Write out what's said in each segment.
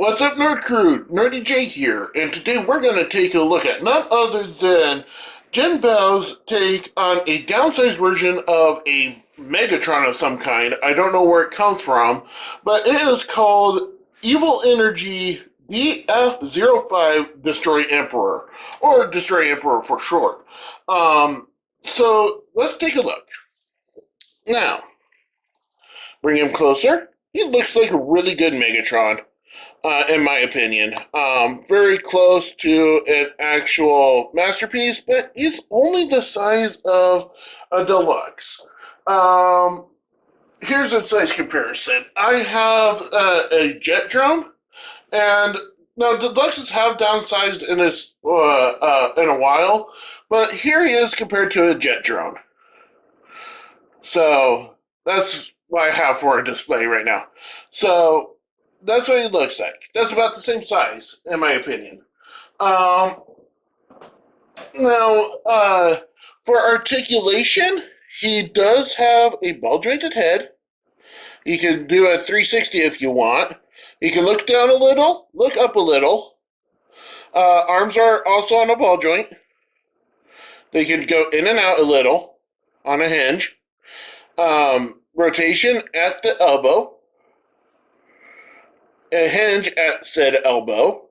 What's up, Nerd Crew? Nurdie J here, and today we're going to take a look at none other than Jinbao's take on a downsized version of a Megatron of some kind. I don't know where it comes from, but it is called Evil Energy DF05 Destroy Emperor, or Destroy Emperor for short. So let's take a look. Now, bring him closer. He looks like a really good Megatron. In my opinion. Very close to an actual masterpiece, but he's only the size of a deluxe. Um, Here's a size comparison. I have a jet drone, and now deluxes have downsized in a while, but here he is compared to a jet drone. So that's what I have for a display right now. So that's what he looks like. That's about the same size, in my opinion. Um, now, for articulation, he does have a ball jointed head. You can do a 360 if you want. You can look down a little, look up a little. Arms are also on a ball joint. They can go in and out a little on a hinge. Rotation at the elbow. A hinge at said elbow.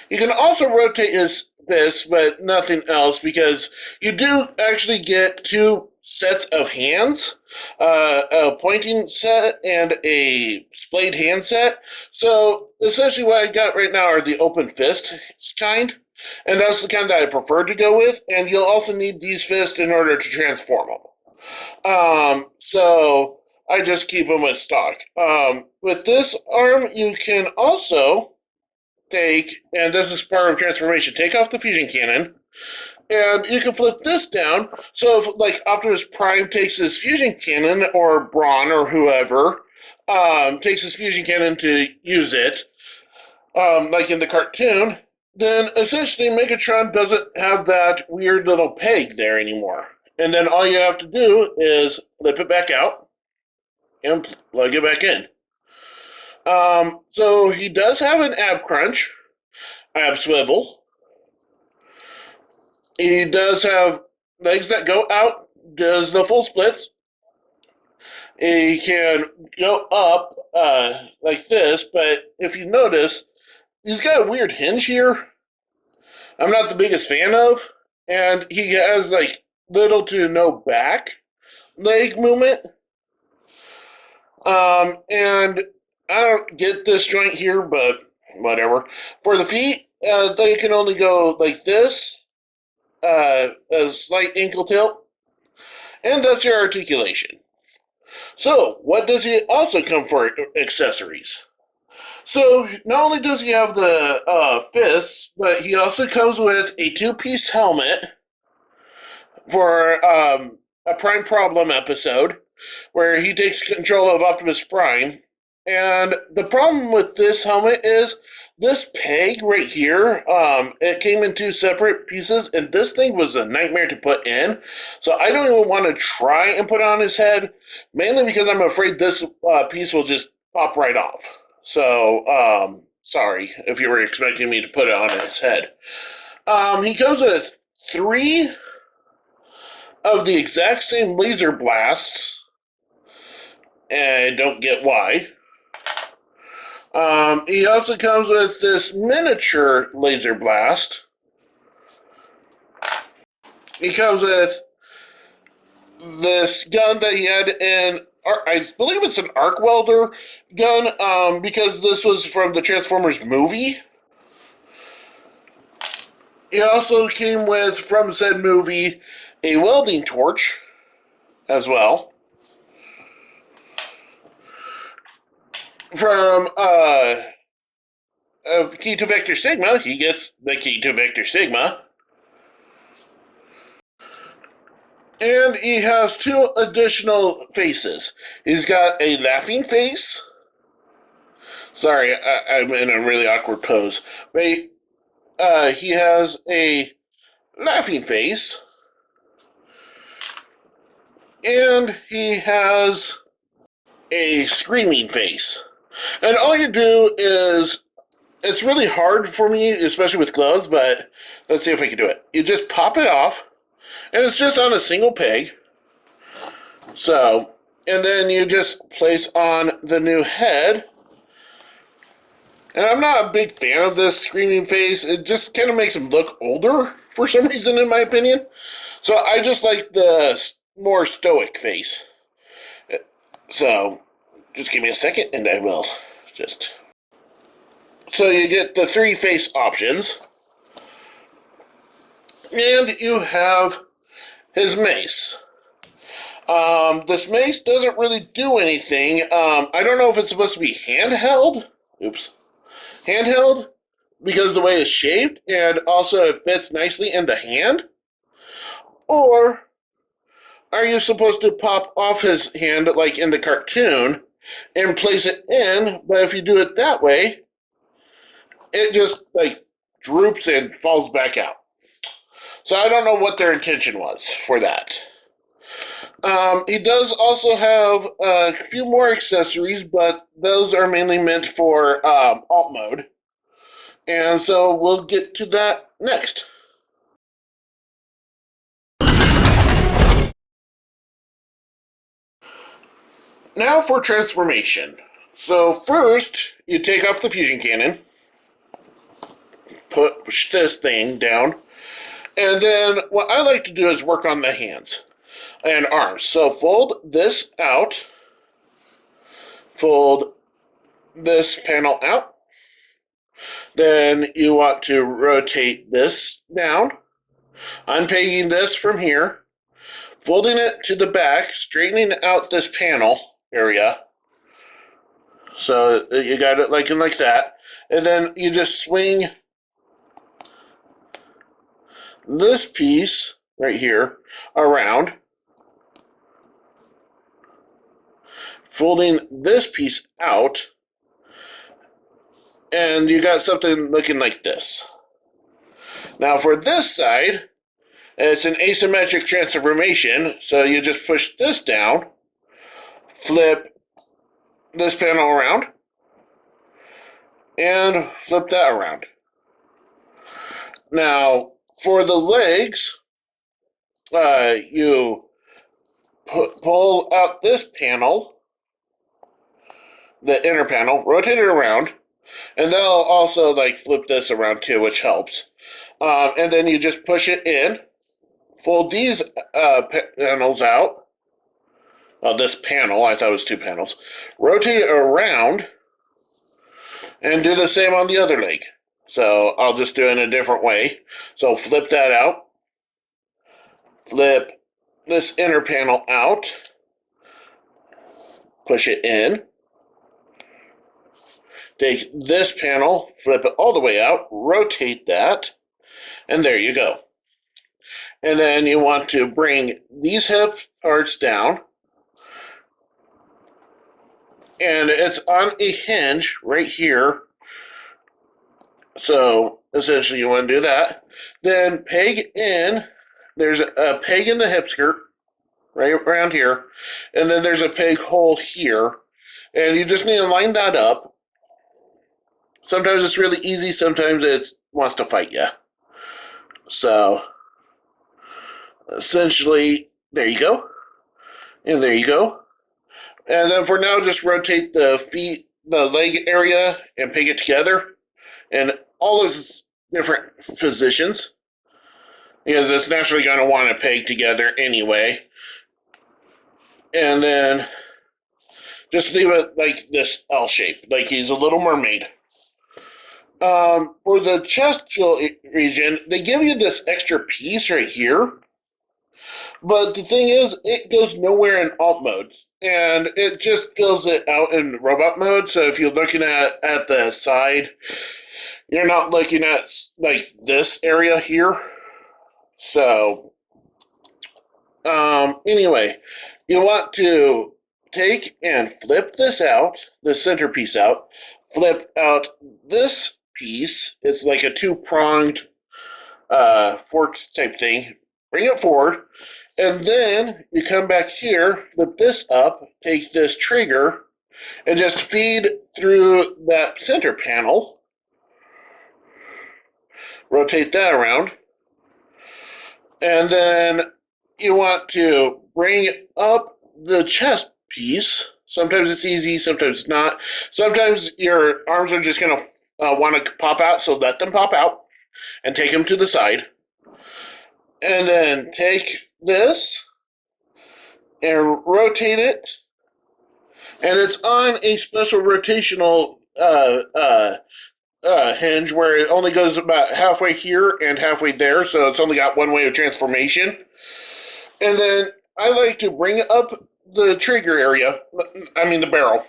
You can also rotate his fist, but nothing else, because you do actually get two sets of hands, a pointing set and a splayed hand set. So essentially what I got right now are the open fist kind, and that's the kind that I prefer to go with, and you'll also need these fists in order to transform them. So I just keep them with stock. With this arm, you can also take, and this is part of transformation, take off the fusion cannon, and you can flip this down. So if, like, Optimus Prime takes his fusion cannon, or Brawn, or whoever, takes his fusion cannon to use it, like in the cartoon, then essentially Megatron doesn't have that weird little peg there anymore. And then all you have to do is flip it back out and plug it back in. So he does have an ab crunch, ab swivel. He does have legs that go out, does the full splits. He can go up like this, but if you notice, he's got a weird hinge here. I'm not the biggest fan of, and he has like little to no back leg movement. And I don't get this joint here, but whatever. For the feet, they can only go like this, a slight ankle tilt, and that's your articulation. So, what does he also come for accessories? So, not only does he have the fists, but he also comes with a two-piece helmet for a Prime Problem episode, where he takes control of Optimus Prime. And the problem with this helmet is this peg right here, it came in two separate pieces, and this thing was a nightmare to put in. So I don't even want to try and put it on his head, mainly because I'm afraid this piece will just pop right off. So, sorry if you were expecting me to put it on his head. He comes with three of the exact same laser blasts, and I don't get why. He also comes with this miniature laser blast. He comes with this gun that he had in, I believe it's an arc welder gun, because this was from the Transformers movie. He also came with, from said movie, a welding torch as well. From Key to Vector Sigma, he gets the Key to Vector Sigma. And he has two additional faces. He's got a laughing face. Sorry, I'm in a really awkward pose. But he has a laughing face. And he has a screaming face. And all you do is It's really hard for me, especially with gloves, but let's see if I can do it. You just pop it off, and it's just on a single peg. So, and then you just place on the new head. And I'm not a big fan of this screaming face. It just kind of makes him look older for some reason, in my opinion. So I just like the more stoic face. So just give me a second and I will just... So you get the 3 face options. And you have his mace. This mace doesn't really do anything. I don't know if it's supposed to be handheld. Oops. Handheld, because the way it's shaped, and also it fits nicely in the hand. Or are you supposed to pop off his hand like in the cartoon and place it in, but if you do it that way, it just like droops and falls back out. So I don't know what their intention was for that. He does also have a few more accessories, but those are mainly meant for alt mode. And so we'll get to that next. Now for transformation. So first, you take off the fusion cannon, push this thing down, and then what I like to do is work on the hands and arms. So fold this out, fold this panel out, then you want to rotate this down, unpegging this from here, folding it to the back, straightening out this panel area. So you got it like that. And then you just swing this piece right here around, folding this piece out, and you got something looking like this. Now for this side, it's an asymmetric transformation, so you just push this down, flip this panel around, and flip that around. Now, for the legs, you pull out this panel, the inner panel, rotate it around, and they'll also like flip this around too, which helps. And then you just push it in, fold these panels out. This panel, I thought it was 2 panels. Rotate it around and do the same on the other leg. So I'll just do it in a different way. So flip that out. Flip this inner panel out. Push it in. Take this panel, flip it all the way out, rotate that, and there you go. And then you want to bring these hip parts down, and it's on a hinge right here. So essentially you want to do that. Then peg in, there's a peg in the hip skirt right around here, and then there's a peg hole here, and you just need to line that up. Sometimes it's really easy, sometimes it wants to fight you. So essentially, there you go, and there you go. And then for now, just rotate the feet, the leg area, and peg it together in all those different positions, because it's naturally going to want to peg together anyway. And then just leave it like this L shape, like he's a little mermaid. For the chest region, they give you this extra piece right here. But the thing is, it goes nowhere in alt mode, and it just fills it out in robot mode. So if you're looking at the side, you're not looking at like this area here. So anyway, you want to take and flip this out, the centerpiece out, flip out this piece. It's like a 2-pronged fork type thing. Bring it forward, and then you come back here, flip this up, take this trigger, and just feed through that center panel. rotate that around. And then you want to bring up the chest piece. Sometimes it's easy, sometimes it's not. Sometimes your arms are just going to want to pop out, so let them pop out and take them to the side. And then take this and rotate it. And it's on a special rotational hinge where it only goes about halfway here and halfway there, so it's only got one way of transformation. And then I like to bring up the trigger area, I mean the barrel,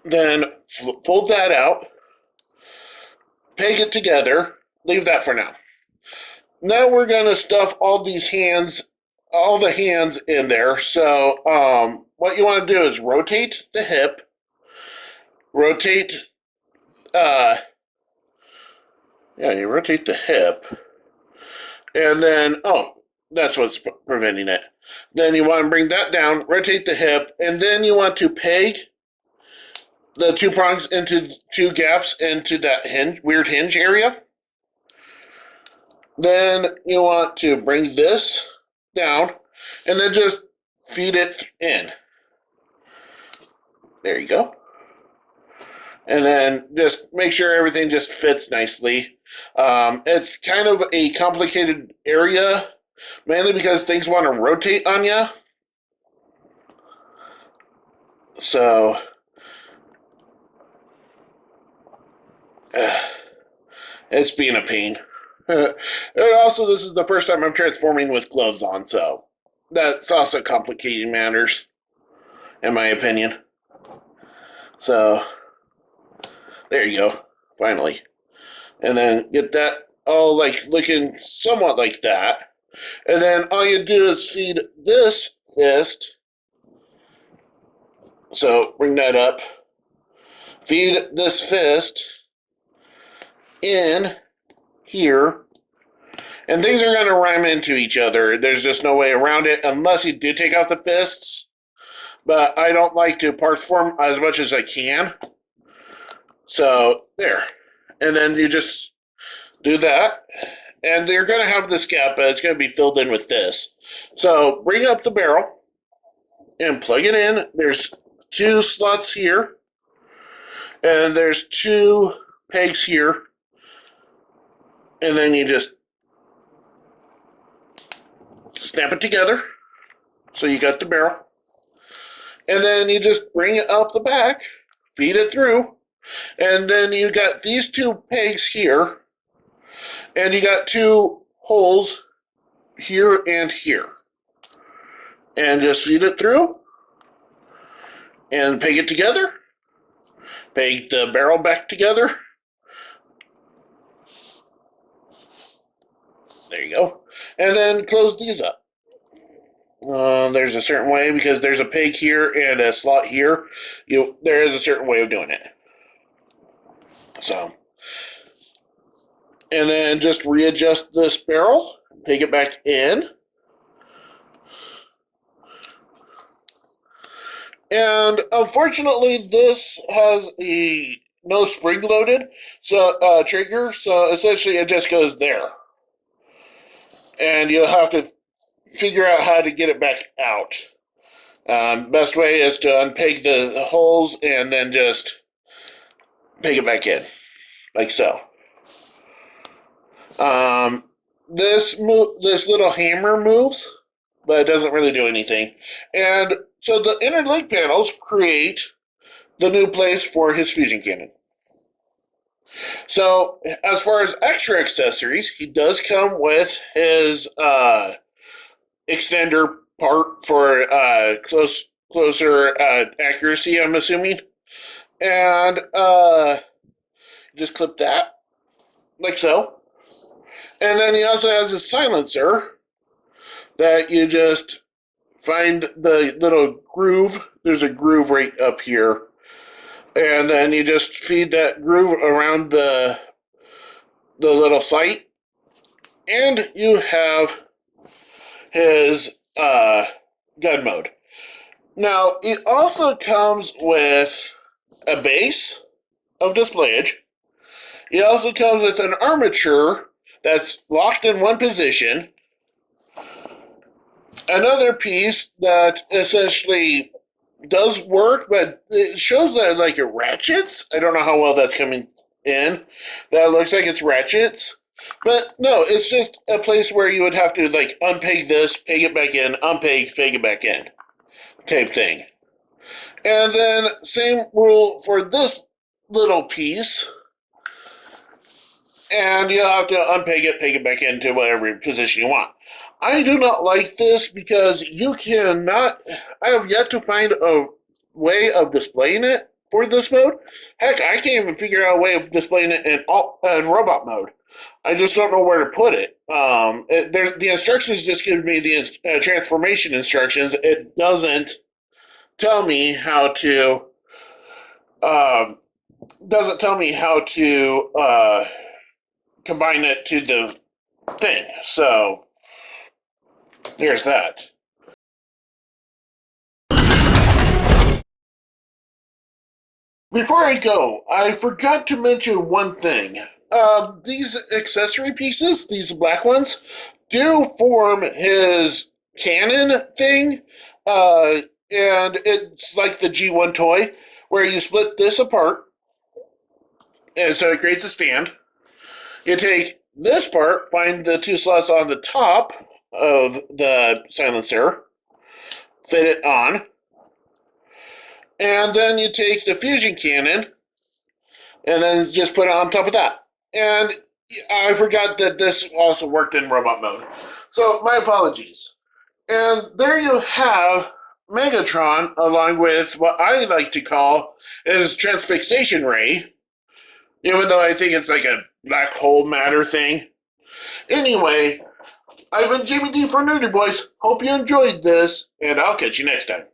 then fold that out, peg it together, leave that for now. Now we're going to stuff all the hands in there. So what you want to do is rotate the hip, rotate, you rotate the hip, and then, that's what's preventing it. Then you want to bring that down, rotate the hip, and then you want to peg the two prongs into two gaps into that weird hinge area. Then you want to bring this down and then just feed it in. There you go. And then just make sure everything just fits nicely. It's kind of a complicated area, mainly because things want to rotate on you. So, it's being a pain. And also, this is the first time I'm transforming with gloves on, so that's also complicating matters, in my opinion. So, there you go, finally. And then get that all like looking somewhat like that. And then all you do is feed this fist. So bring that up. Feed this fist in here. And things are going to rhyme into each other. There's just no way around it unless you do take out the fists. But I don't like to parts form as much as I can. So there. And then you just do that. And you're going to have this gap, but it's going to be filled in with this. So bring up the barrel and plug it in. There's two slots here. And there's two pegs here. And then you just snap it together. So you got the barrel. And then you just bring it up the back, feed it through. And then you got these two pegs here. And you got two holes here and here. And just feed it through. And peg it together. Peg the barrel back together. There you go. And then close these up. There's a certain way because there's a peg here and a slot here. There is a certain way of doing it. So, and then just readjust this barrel, peg it back in. And unfortunately, this has a no spring loaded trigger, so essentially it just goes there. And you'll have to figure out how to get it back out. Best way is to unpeg the holes and then just peg it back in, like so. This little hammer moves, but it doesn't really do anything. And so the inner link panels create the new place for his fusion cannon. So as far as extra accessories, he does come with his extender part for closer accuracy, I'm assuming. And just clip that, like so. And then he also has a silencer that you just find the little groove. There's a groove right up here. And then you just feed that groove around the little sight. And you have his gun mode. Now, it also comes with a base of displayage It also comes with an armature that's locked in one position, another piece that essentially does work, but it shows that like it ratchets. I don't know how well that's coming in. That looks like it's ratchets. But no, it's just a place where you would have to like unpeg this, peg it back in, unpeg, peg it back in, type thing. And then same rule for this little piece. And you'll have to unpeg it, peg it back into whatever position you want. I do not like this because you cannot. I have yet to find a way of displaying it for this mode. Heck, I can't even figure out a way of displaying it in robot mode. I just don't know where to put it. The instructions just give me the transformation instructions. It doesn't tell me how to. Um, doesn't tell me how to combine it to the thing. So there's that. Before I go, I forgot to mention one thing. These accessory pieces, these black ones, do form his cannon thing. And it's like the G1 toy, where you split this apart, and so it creates a stand. You take this part, find the two slots on the top of the silencer, fit it on, and then you take the fusion cannon and then just put it on top of that. And I forgot that this also worked in robot mode. So my apologies. And there you have Megatron, along with what I like to call his transfixation ray, even though I think it's like a black hole matter thing. Anyway, I've been Jamie D for Nurdie Boyz. Hope you enjoyed this, and I'll catch you next time.